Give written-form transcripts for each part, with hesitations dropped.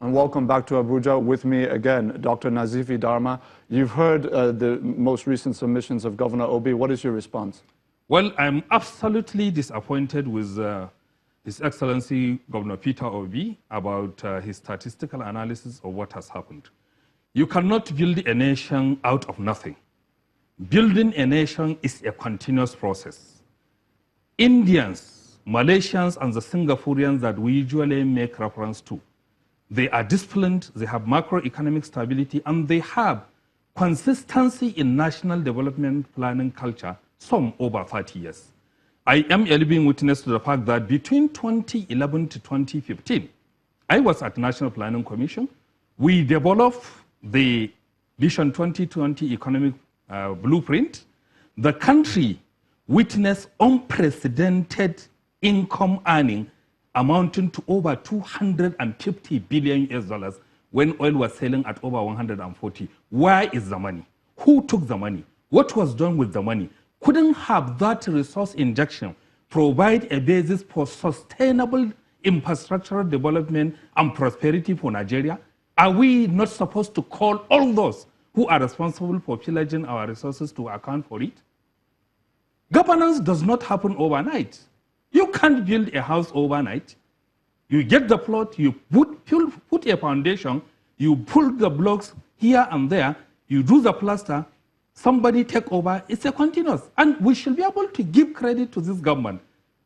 And welcome back to Abuja. With me again, Dr. Nazifi Darma. You've heard the most recent submissions of Governor Obi. What is your response? Well, I'm absolutely disappointed with His Excellency Governor Peter Obi about his statistical analysis of what has happened. You cannot build a nation out of nothing. Building a nation is a continuous process. Indians, Malaysians, and the Singaporeans that we usually make reference to, they are disciplined, they have macroeconomic stability, and they have consistency in national development planning culture, some over 30 years. I am a living witness to the fact that between 2011 to 2015, I was at National Planning Commission. We developed the Vision 2020 economic blueprint. The country witnessed unprecedented income earning amounting to over 250 billion US dollars when oil was selling at over 140. Where is the money? Who took the money? What was done with the money? Couldn't have that resource injection provide a basis for sustainable infrastructural development and prosperity for Nigeria? Are we not supposed to call all those who are responsible for pillaging our resources to account for it? Governance does not happen overnight. You can't build a house overnight. You get the plot, you put a foundation, you pull the blocks here and there, you do the plaster, somebody take over. It's a continuous. And we should be able to give credit to this government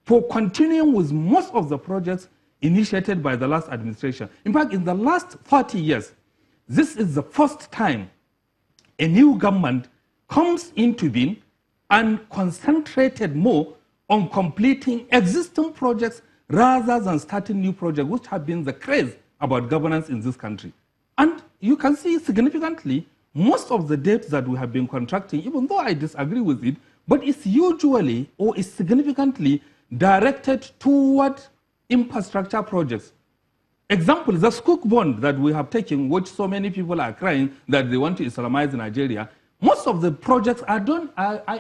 for continuing with most of the projects initiated by the last administration. In fact, in the last 30 years, this is the first time a new government comes into being and concentrated more on completing existing projects rather than starting new projects, which have been the craze about governance in this country. And you can see significantly, most of the debts that we have been contracting, even though I disagree with it, but it's usually or is significantly directed toward infrastructure projects. Example, the Sukuk bond that we have taken, which so many people are crying that they want to Islamize Nigeria, most of the projects are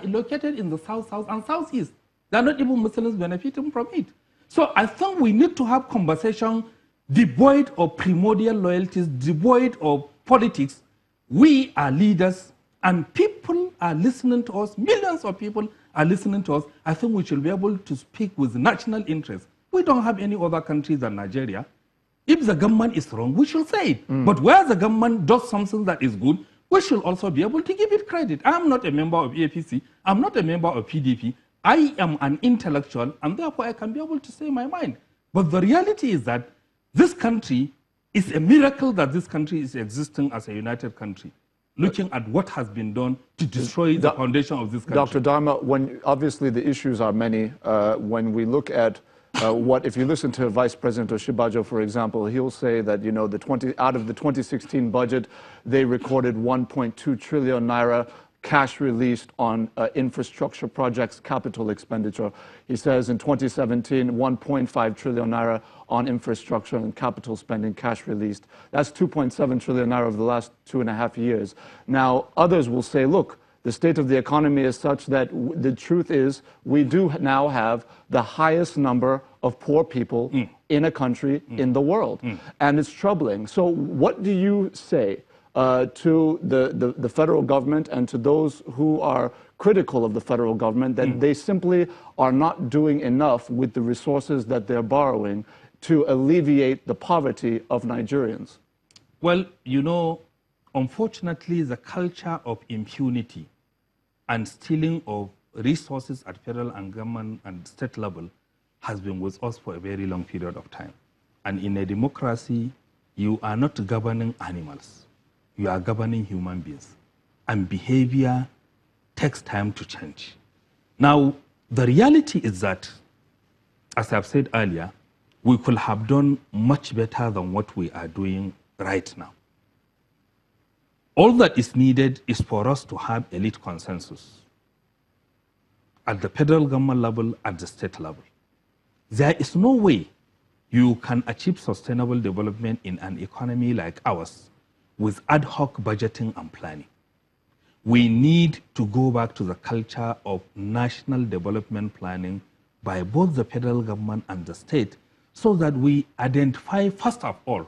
located in the south and southeast. They are not even Muslims benefiting from it. So I think we need to have conversation devoid of primordial loyalties, devoid of politics. We are leaders and people are listening to us. Millions of people are listening to us. I think we should be able to speak with national interest. We don't have any other country than Nigeria. If the government is wrong, we should say it. But where the government does something that is good, we should also be able to give it credit. I'm not a member of APC. I'm not a member of PDP. I am an intellectual, and therefore I can be able to say my mind. But the reality is that this country is a miracle that this country is existing as a united country, looking at what has been done to destroy the foundation of this country. Dr. Darma, obviously the issues are many. When we look at if you listen to Vice President Oshibajo, for example, he'll say that, you know, out of the 2016 budget, they recorded 1.2 trillion naira cash released on infrastructure projects, capital expenditure. He says in 2017, 1.5 trillion naira on infrastructure and capital spending cash released. That's 2.7 trillion naira over the last 2.5 years. Now, others will say, look, the state of the economy is such that the truth is we do now have the highest number of poor people in a country in the world. And it's troubling. So what do you say to the federal government and to those who are critical of the federal government that they simply are not doing enough with the resources that they're borrowing to alleviate the poverty of Nigerians? Well, you know, unfortunately, the culture of impunity and stealing of resources at federal and government and state level has been with us for a very long period of time. And in a democracy, you are not governing animals. You are governing human beings. And behavior takes time to change. Now, the reality is that, as I've said earlier, we could have done much better than what we are doing right now. All that is needed is for us to have elite consensus at the federal government level, at the state level. There is no way you can achieve sustainable development in an economy like ours with ad hoc budgeting and planning. We need to go back to the culture of national development planning by both the federal government and the state so that we identify, first of all,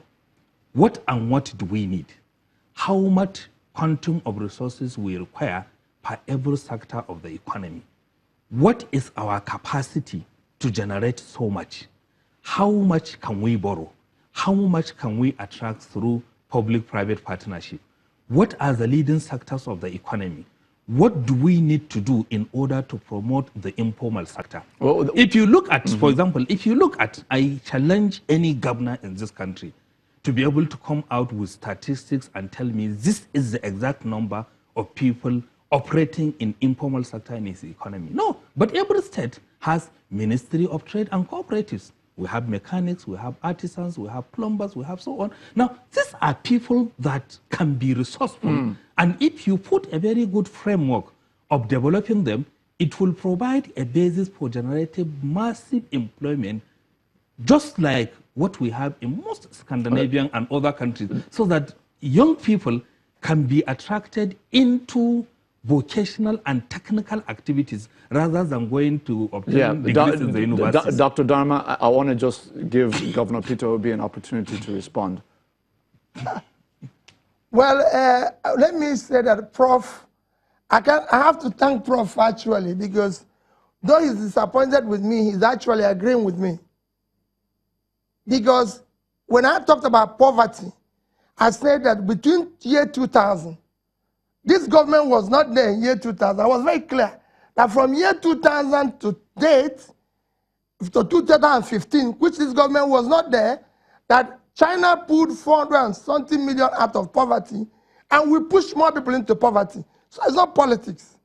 What and what do we need? How much quantum of resources we require per every sector of the economy? What is our capacity to generate so much? How much can we borrow? How much can we attract through public-private partnership? What are the leading sectors of the economy? What do we need to do in order to promote the informal sector? Well, if you look at, for example, I challenge any governor in this country to be able to come out with statistics and tell me this is the exact number of people operating in informal sector in its economy. No, but every state has Ministry of Trade and Cooperatives. We have mechanics, we have artisans, we have plumbers, we have so on. Now, these are people that can be resourceful. And if you put a very good framework of developing them, it will provide a basis for generating massive employment, just like what we have in most Scandinavian and other countries, so that young people can be attracted into vocational and technical activities rather than going to obtain degrees in the universities. Dr. Dharma, I want to just give Governor Peter Obi an opportunity to respond. Well, let me say that Prof, I have to thank Prof actually, because though he's disappointed with me, he's actually agreeing with me. Because when I talked about poverty, I said that between year 2000, this government was not there in year 2000. I was very clear that from year 2000 to date, to 2015, which this government was not there, that China pulled 400 and something million out of poverty, and we pushed more people into poverty. So it's not politics.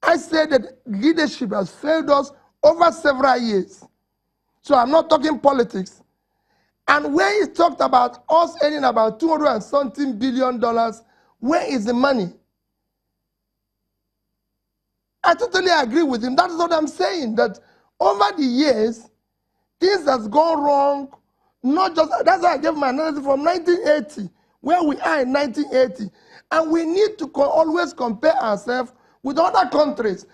I said that leadership has failed us over several years. So I'm not talking politics. And when he talked about us earning about $200 and something billion, where is the money? I totally agree with him. That is what I'm saying, that over the years, things has gone wrong. Not just, that's why I gave my analysis from 1980, where we are in 1980. And we need to always compare ourselves with other countries.